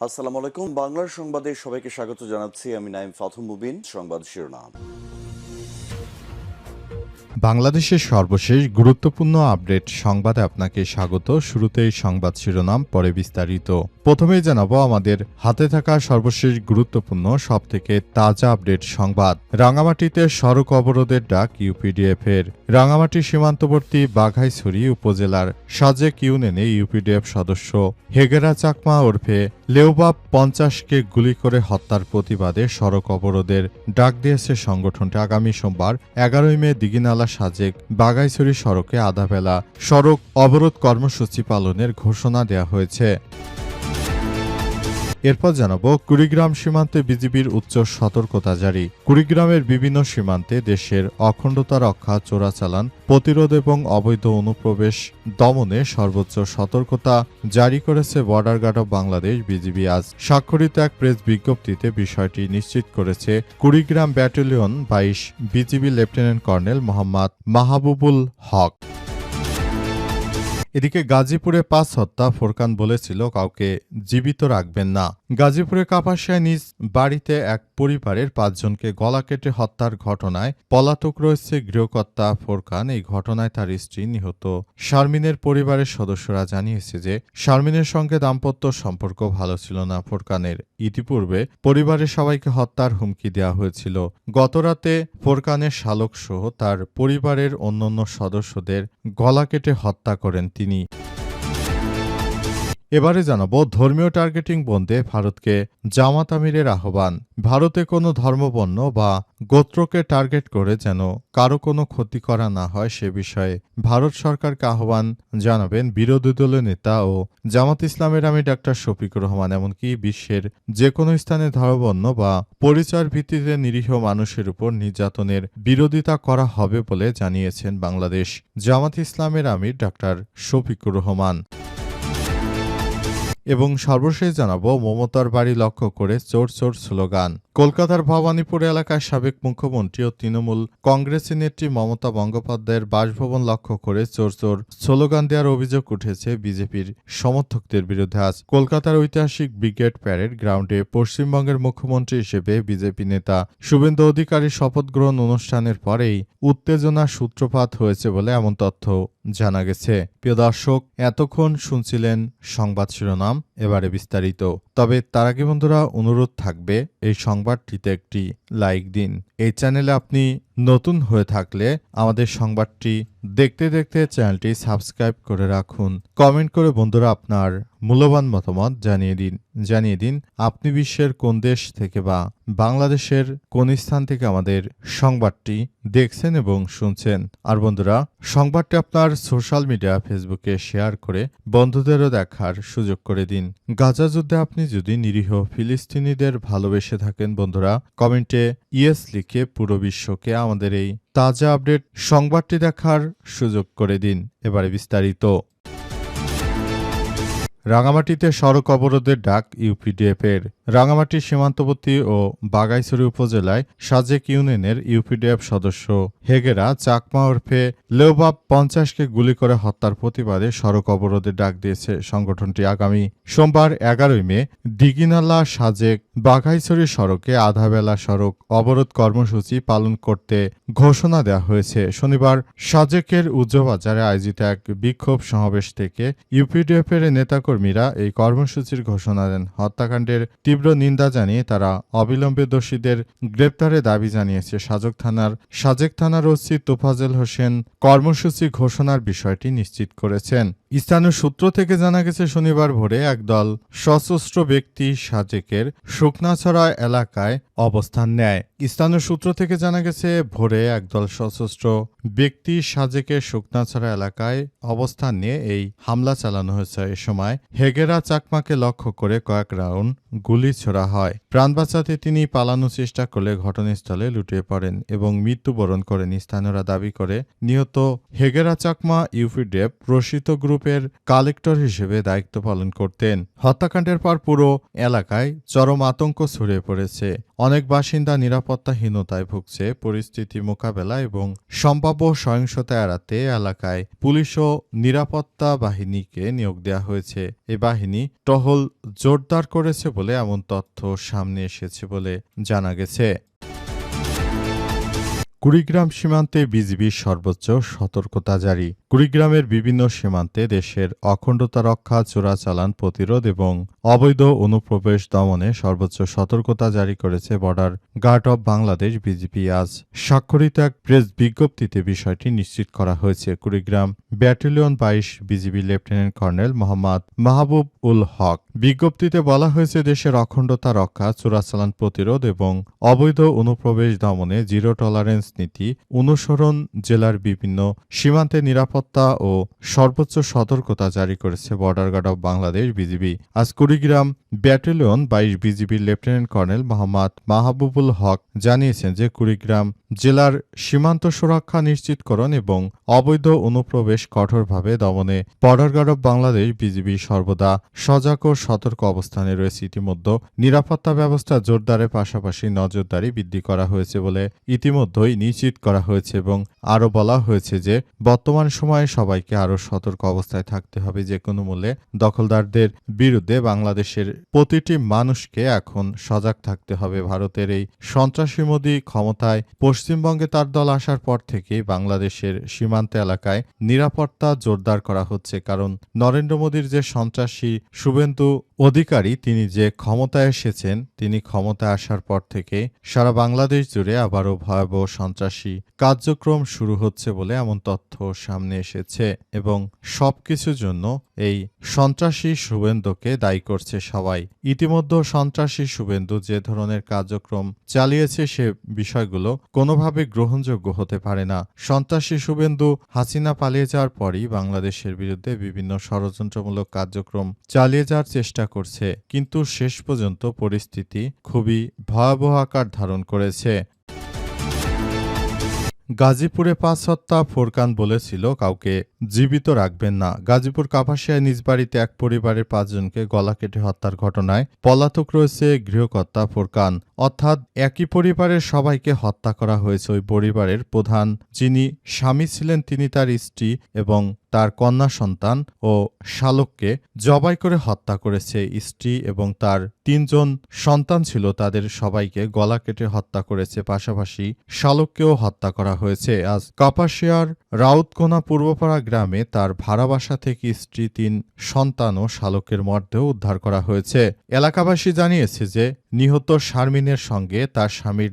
আসসালামু আলাইকুম। বাংলার সংবাদে সবাইকে স্বাগত জানাচ্ছি। আমি নাইম ফাথুম মুবিন। সংবাদ শিরোনাম। বাংলাদেশের সর্বশেষ গুরুত্বপূর্ণ আপডেট সংবাদে আপনাকে স্বাগত। শুরুতেই সংবাদ শিরোনাম, পরে বিস্তারিত। প্রথমেই জানাবো আমাদের হাতে থাকা সর্বশেষ গুরুত্বপূর্ণ সবথেকে তাজা আপডেট সংবাদ। রাঙামাটিতে সড়ক অবরোধের ডাক ইউপিডিএফ-এর। রাঙামাটি সীমান্তবর্তী বাঘাইছড়ি উপজেলার সাজেক ইউনিয়নে ইউপিডিএফ সদস্য হেগেরা চাকমা ওরফে লেওবাব 50কে গুলি করে হত্যার প্রতিবাদে সড়ক অবরোধের ডাক দিয়েছে সংগঠনটি। আগামী সোমবার 11 মে দিঘিনালা সাজেক বাঘাইছড়ি সড়কে আধাবেলা সড়ক অবরোধ কর্মসূচি পালনের ঘোষণা দেওয়া হয়েছে। এরপর জানাবো কুড়িগ্রাম সীমান্তে বিজিবির উচ্চ সতর্কতা জারি। কুড়িগ্রামের বিভিন্ন সীমান্তে দেশের অখণ্ডতা রক্ষা, চোরাচালান প্রতিরোধ এবং অবৈধ অনুপ্রবেশ দমনে সর্বোচ্চ সতর্কতা জারি করেছে border guard of Bangladesh BGB. আজ স্বাক্ষরিত এক প্রেস বিজ্ঞপ্তিতে বিষয়টি নিশ্চিত করেছে Kurigram battalion 22 BGB lieutenant colonel Mohammad Mahbubul Haque. এদিকে গাজীপুরে 5 হত্যা, ফোরকান বলেছিল কাউকে জীবিত রাখবেন না। গাজীপুরে কাপাসিয়ায় নিজ বাড়িতে এক পরিবারের 5 জনকে গলা কেটে হত্যার ঘটনায় পলাতক রয়েছে গৃহকর্তা ফোরকান। এই ঘটনায় তার স্ত্রী নিহত শারমিনের পরিবারের সদস্যরা জানিয়েছে যে শারমিনের সঙ্গে দাম্পত্য সম্পর্ক ভালো ছিল না ফোরকানের। ইতিপূর্বে পরিবারের সবাইকে হত্যার হুমকি দেওয়া হয়েছিল। গতরাতে ফোরকানের শালক সহ তার পরিবারের অন্যান্য সদস্যদের গলা কেটে হত্যা করেন তিনি। এবারে জানাবো ধর্মীয় টার্গেটিং বন্ধে ভারতকে জামাত আমিরের আহ্বান। ভারতে কোনো ধর্মবর্ণ বা গোত্রকে টার্গেট করে যেন কারো কোনো ক্ষতি করা না হয় সে বিষয়ে ভারত সরকারকে আহ্বান জানাবেন বিরোধী দলীয় নেতা ও জামাত ইসলামের আমির ডাক্তার শফিকুর রহমান। এমনকি বিশ্বের যে কোনো স্থানে ধর্মবর্ণ বা পরিচয়ের ভিত্তিতে নিরীহ মানুষের উপর নির্যাতনের বিরোধিতা করা হবে বলে জানিয়েছেন বাংলাদেশ জামাত ইসলামের আমির ডাক্তার শফিকুর রহমান। এবং সর্বশেষ জানাবো মমতার বাড়ি লক্ষ্য করে চোর চোর স্লোগান। কলকাতার ভবানীপুর এলাকায় সাবেক মুখ্যমন্ত্রী ও তৃণমূল কংগ্রেসের নেত্রী মমতা বন্দ্যোপাধ্যায়ের বাসভবন লক্ষ্য করে চোর চোর স্লোগান দেওয়ার অভিযোগ উঠেছে বিজেপির সমর্থকদের বিরুদ্ধে। আজ কলকাতার ঐতিহাসিক ব্রিগেড প্যারেড গ্রাউন্ডে পশ্চিমবঙ্গের মুখ্যমন্ত্রী হিসেবে বিজেপি নেতা শুভেন্দু অধিকারীর শপথ গ্রহণ অনুষ্ঠানের পরেই উত্তেজনার সূত্রপাত হয়েছে বলে এমন তথ্য জানা গেছে। প্রিয় দর্শক, এতক্ষণ শুনছিলেন সংবাদ শিরোনাম, এবারে বিস্তারিত। তবে তার আগে বন্ধুরা অনুরোধ থাকবে এই সংবাদটিতে একটি লাইক দিন। এই চ্যানেলে আপনি নতুন হয়ে থাকলে আমাদের সংবাদটি দেখতে দেখতে চ্যানেলটি সাবস্ক্রাইব করে রাখুন। কমেন্ট করে বন্ধুরা আপনার মূল্যবান মতামত জানিয়ে দিন আপনি বিশ্বের কোন দেশ থেকে বা বাংলাদেশের কোন স্থান থেকে আমাদের সংবাদটি দেখছেন এবং শুনছেন। আর বন্ধুরা, সংবাদটি আপনার সোশ্যাল মিডিয়া ফেসবুকে শেয়ার করে বন্ধুদেরও দেখার সুযোগ করে দিন। গাজা যুদ্ধে আপনি যদি নিরীহ ফিলিস্তিনিদের ভালোবেসে থাকেন বন্ধুরা, কমেন্টে ইয়েস লিখে পুরো বিশ্বকে আমাদের এই তাজা আপডেট সংবাদটি দেখার সুযোগ করে দিন। এবারে বিস্তারিত। রাঙামাটিতে সড়ক অবরোধের ডাক ইউপিডিএফ-এর। রাঙামাটি সীমান্তবর্তী ও বাঘাইছড়ি উপজেলায় সাজেক ইউনিয়নের ইউপিডিএফ সদস্য হেগেরা চাকমা ওরফে লেওবাব 50কে গুলি করে হত্যার প্রতিবাদে সড়ক অবরোধের ডাক দিয়েছে সংগঠনটি। আগামী সোমবার 11 মে দিঘিনালা সাজেক বাঘাইছড়ি সড়কে আধাবেলা সড়ক অবরোধ কর্মসূচি পালন করতে ঘোষণা দেওয়া হয়েছে। শনিবার সাজেকের উজ্জবাজারে আয়োজিত এক বিক্ষোভ সমাবেশ থেকে ইউপিডিএফ-এর নেতাকর্মীরা এই কর্মসূচির ঘোষণা দেন। হত্যাকাণ্ডের তীব্র নিন্দা জানিয়ে তারা অবিলম্বে দোষীদের গ্রেপ্তারের দাবি জানিয়েছে। সাজেক থানার ওসি তোফাজেল হোসেন কর্মসূচি ঘোষণার বিষয়টি নিশ্চিত করেছেন। স্থানীয় সূত্র থেকে জানা গেছে শনিবার ভোরে একদল সশস্ত্র ব্যক্তি সাজেকের শুকনাছড়া এলাকায় অবস্থান নেয়। স্থানীয় সূত্র থেকে জানা গেছে ভোরে একদল সশস্ত্র ব্যক্তি সাজেকের শুকনাছড়া এলাকায় অবস্থান নিয়ে এই হামলা চালানো হয়েছে। এ সময় হেগেরা চাকমাকে লক্ষ্য করে কয়েক রাউন্ড গুলি ছোড়া হয়। প্রাণ বাঁচাতে তিনি পালানোর চেষ্টা করলে ঘটনাস্থলে লুটিয়ে পড়েন এবং মৃত্যুবরণ করেন। স্থানীয়রা দাবি করে নিহত হেগেরা চাকমা ইউপিডিএফ প্রসিত গ্রুপের কালেক্টর হিসেবে দায়িত্ব পালন করতেন। হত্যাকাণ্ডের পর পুরো এলাকায় চরম আতঙ্ক ছড়িয়ে পড়েছে। অনেক বাসিন্দা নিরাপত্তাহীনতায় ভুগছে। পরিস্থিতি মোকাবেলা এবং সম্ভাব্য সহিংসতা এড়াতে এলাকায় পুলিশ ও নিরাপত্তা বাহিনীকে নিয়োগ দেওয়া হয়েছে। এই বাহিনী টহল জোরদার করেছে বলে এমন তথ্য সামনে এসেছে বলে জানা গেছে। কুড়িগ্রাম সীমান্তে বিজিবির সর্বোচ্চ সতর্কতা জারি। কুড়িগ্রামের বিভিন্ন সীমান্তে দেশের অখণ্ডতা রক্ষা, চোরাচালান প্রতিরোধ এবং অবৈধ অনুপ্রবেশ দমনে সর্বোচ্চ সতর্কতা জারি করেছে border guard of Bangladesh BGB. আজ স্বাক্ষরিত এক প্রেস বিজ্ঞপ্তিতে বিষয়টি নিশ্চিত করা হয়েছে। Kurigram battalion ২২ BGB lieutenant colonel Mohammad Mahbub ul Haque বিজ্ঞপ্তিতে বলা হয়েছে, দেশের অখণ্ডতা রক্ষা, চোরাচালান প্রতিরোধ এবং অবৈধ অনুপ্রবেশ দমনে জিরো টলারেন্স নীতি অনুসরণ জেলার বিভিন্ন সীমান্তে নিরাপত্তা ও সর্বোচ্চ সতর্কতা জারি করেছে border guard of Bangladesh BGB. আজ কুড়িগ্রাম ব্যাটালিয়ন ২২ বিজিবির লেফটেন্যান্ট কর্নেল মোহাম্মদ মাহবুবুল হক জানিয়েছেন যে কুড়িগ্রাম জেলার সীমান্ত সুরক্ষা নিশ্চিতকরণ এবং অবৈধ অনুপ্রবেশ কঠোরভাবে দমনে border guard of Bangladesh BGB সর্বদা সজাগ ও সতর্ক অবস্থানে রয়েছে। ইতিমধ্যে নিরাপত্তা ব্যবস্থা জোরদারের পাশাপাশি নজরদারি বৃদ্ধি করা হয়েছে বলে ইতিমধ্যেই নিশ্চিত করা হয়েছে এবং আরও বলা হয়েছে যে বর্তমান সময়ে সবাইকে আরও সতর্ক অবস্থায় থাকতে হবে। যে কোনো মূল্যে দখলদারদের বিরুদ্ধে বাংলাদেশের প্রতিটি মানুষকে এখন সজাগ থাকতে হবে। ভারতের এই সন্ত্রাসী মোদী ক্ষমতায় পশ্চিমবঙ্গে তার দল আসার পর থেকেই বাংলাদেশের সীমান্ত এলাকায় নিরাপত্তা জোরদার করা হচ্ছে। কারণ নরেন্দ্র মোদীর যে সন্ত্রাসী শুভেন্দু অধিকারী তিনি যে ক্ষমতায় এসেছেন, তিনি ক্ষমতায় আসার পর থেকে সারা বাংলাদেশ জুড়ে আবারও ভয়াবহ সন্ত্রাসী কার্যক্রম শুরু হচ্ছে বলে এমন তথ্য সামনে এসেছে এবং সবকিছুর জন্য এই সন্ত্রাসী শুভেন্দুকে দায়ী করছে সবাই। ইতিমধ্যে সন্ত্রাসী শুভেন্দু যে ধরনের কার্যক্রম চালিয়েছে সে বিষয়গুলো কোনোভাবে গ্রহণযোগ্য হতে পারে না। সন্ত্রাসী শুভেন্দু হাসিনা পালিয়ে যাওয়ার পরই বাংলাদেশের বিরুদ্ধে বিভিন্ন ষড়যন্ত্রমূলক কার্যক্রম চালিয়ে যাওয়ার চেষ্টা করছে, কিন্তু শেষ পর্যন্ত পরিস্থিতি খুবই ভয়াবহ আকার ধারণ করেছে। গাজীপুরে ৫ হত্যা, ফোরকান বলেছিল কাউকে জীবিত রাখবেন না। গাজীপুর কাপাসিয়ায় নিজ বাড়িতে এক পরিবারের ৫ জনকে গলা কেটে হত্যার ঘটনায় পলাতক রয়েছে গৃহকর্তা ফোরকান। অর্থাৎ একই পরিবারের সবাইকে হত্যা করা হয়েছে। ওই পরিবারের প্রধান যিনি স্বামী ছিলেন তিনি তার স্ত্রী এবং তার কন্যা সন্তান ও শালককে জবাই করে হত্যা করেছে। স্ত্রী এবং তার ৩ জন সন্তান ছিল, তাদের সবাইকে গলা কেটে হত্যা করেছে। পাশাপাশি শালককেও হত্যা করা হয়েছে। আজ কাপাসিয়ার রাউতকোনা পূর্বপাড়া গ্রামে তার ভাড়া বাসা থেকে স্ত্রী, ৩ সন্তান ও শালকের মরদেহ উদ্ধার করা হয়েছে। এলাকাবাসী জানিয়েছে যে নিহত শারমিনের সঙ্গে তার স্বামীর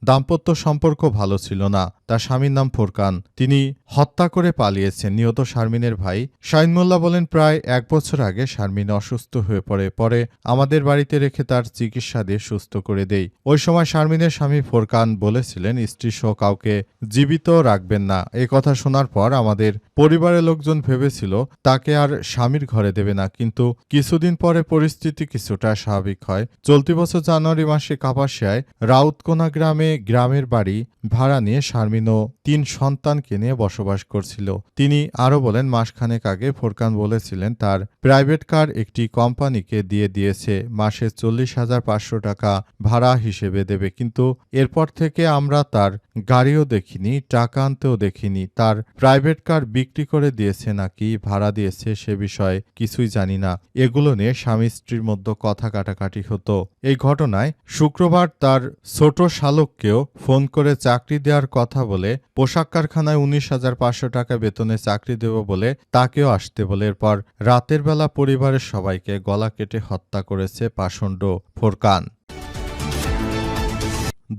দাম্পত্য সম্পর্ক ভালো ছিল না। তার স্বামীর নাম ফোরকান, তিনি হত্যা করে পালিয়েছেন। নিহত শারমিনের ভাই শাহিন মোল্লা বলেন, প্রায় ১ বছর আগে শারমিন অসুস্থ হয়ে পরে আমাদের বাড়িতে রেখে তার চিকিৎসা দিয়ে সুস্থ করে দেই। ওই সময় শারমিনের স্বামী ফোরকান বলেছিলেন স্ত্রী সহ কাউকে জীবিত রাখবেন না। এই কথা শোনার পর আমাদের পরিবারের লোকজন ভেবেছিল তাকে আর স্বামীর ঘরে দেবে না, কিন্তু কিছুদিন পরে পরিস্থিতি কিছুটা স্বাভাবিক হয়। চলতি বছর জানুয়ারি মাসে কাপাসিয়ায় রাউতকোনা গ্রামে গ্রামের বাড়ি ভাড়া নিয়ে শারমিন ও ৩ সন্তানকে নিয়ে বসবাস করছিল। তিনি আরও বলেন, মাসখানেক আগে ফোরকান বলেছিলেন তার প্রাইভেট কার একটি কোম্পানিকে দিয়েছে, মাসে ৪০,৫০০ টাকা ভাড়া হিসেবে দেবে, কিন্তু এরপর থেকে আমরা তার গাড়িও দেখিনি, টাকা আনতেও দেখিনি। তার প্রাইভেট কার বিক্রি করে দিয়েছে নাকি ভাড়া দিয়েছে সে বিষয়ে কিছুই জানি না। এগুলো নিয়ে স্বামী স্ত্রীর মধ্যে কথা কাটাকাটি হতো। এই ঘটনায় শুক্রবার তার ছোট শালককেও ফোন করে চাকরি দেওয়ার কথা বলে, পোশাক কারখানায় ১৯,৫০০ টাকা বেতনে চাকরি দেব বলে তাকেও আসতে বলে, এরপর রাতের বেলা পরিবারের সবাইকে গলা কেটে হত্যা করেছে পাষণ্ড ফোরকান।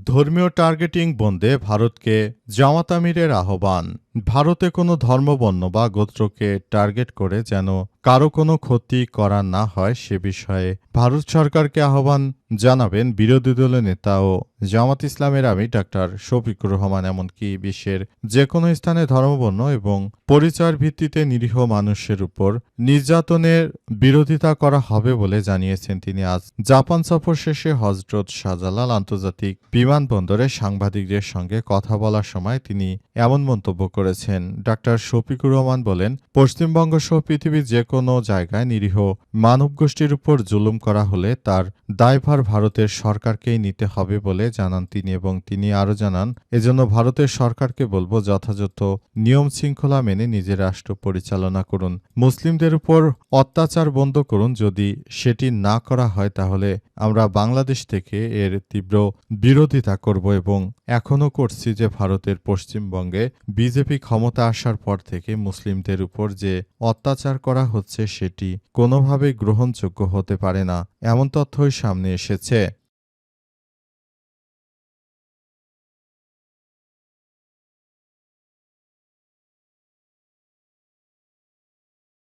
ধর্মীয় টার্গেটিং বন্ধে ভারতকে জামাত আমিরের আহ্বান। ভারতে কোনো ধর্ম, বর্ণ বা গোত্রকে টার্গেট করে যেন কারো কোনো ক্ষতি করা না হয় সে বিষয়ে ভারত সরকারকে আহ্বান জানাবেন বিরোধী দলের নেতা ও জামাত ইসলামের আমির ডাক্তার শফিকুর রহমান। এমনকি বিশ্বের যে কোনো স্থানে ধর্ম, বর্ণ এবং পরিচয়ের ভিত্তিতে নিরীহ মানুষের উপর নির্যাতনের বিরোধিতা করা হবে বলে জানিয়েছেন তিনি। আজ জাপান সফর শেষে হজরত শাহজালাল আন্তর্জাতিক বিমানবন্দরে সাংবাদিকদের সঙ্গে কথা বলার সময় তিনি এমন মন্তব্য করেছেন। করেছেন। ডাক্তার শফিকুর রহমান বলেন, পশ্চিমবঙ্গ সহ পৃথিবীর যে কোনো জায়গায় নিরীহ মানবগোষ্ঠীর উপর জুলুম করা হলে তার দায়ভার ভারতের সরকারকেই নিতে হবে বলে জানান তিনি। এবং তিনি আরও জানান, এজন্য ভারতের সরকারকে বলব, যথাযথ নিয়ম শৃঙ্খলা মেনে নিজের রাষ্ট্র পরিচালনা করুন, মুসলিমদের উপর অত্যাচার বন্ধ করুন। যদি সেটি না করা হয় তাহলে আমরা বাংলাদেশ থেকে এর তীব্র বিরোধিতা করব এবং এখনও করছি যে ভারতের পশ্চিমবঙ্গে বিজেপি ক্ষমতা আসার পর থেকে মুসলিমদের উপর যে অত্যাচার করা হচ্ছে সেটি কোনোভাবেই গ্রহণযোগ্য হতে পারে না, এমন তথ্যই সামনে এসেছে।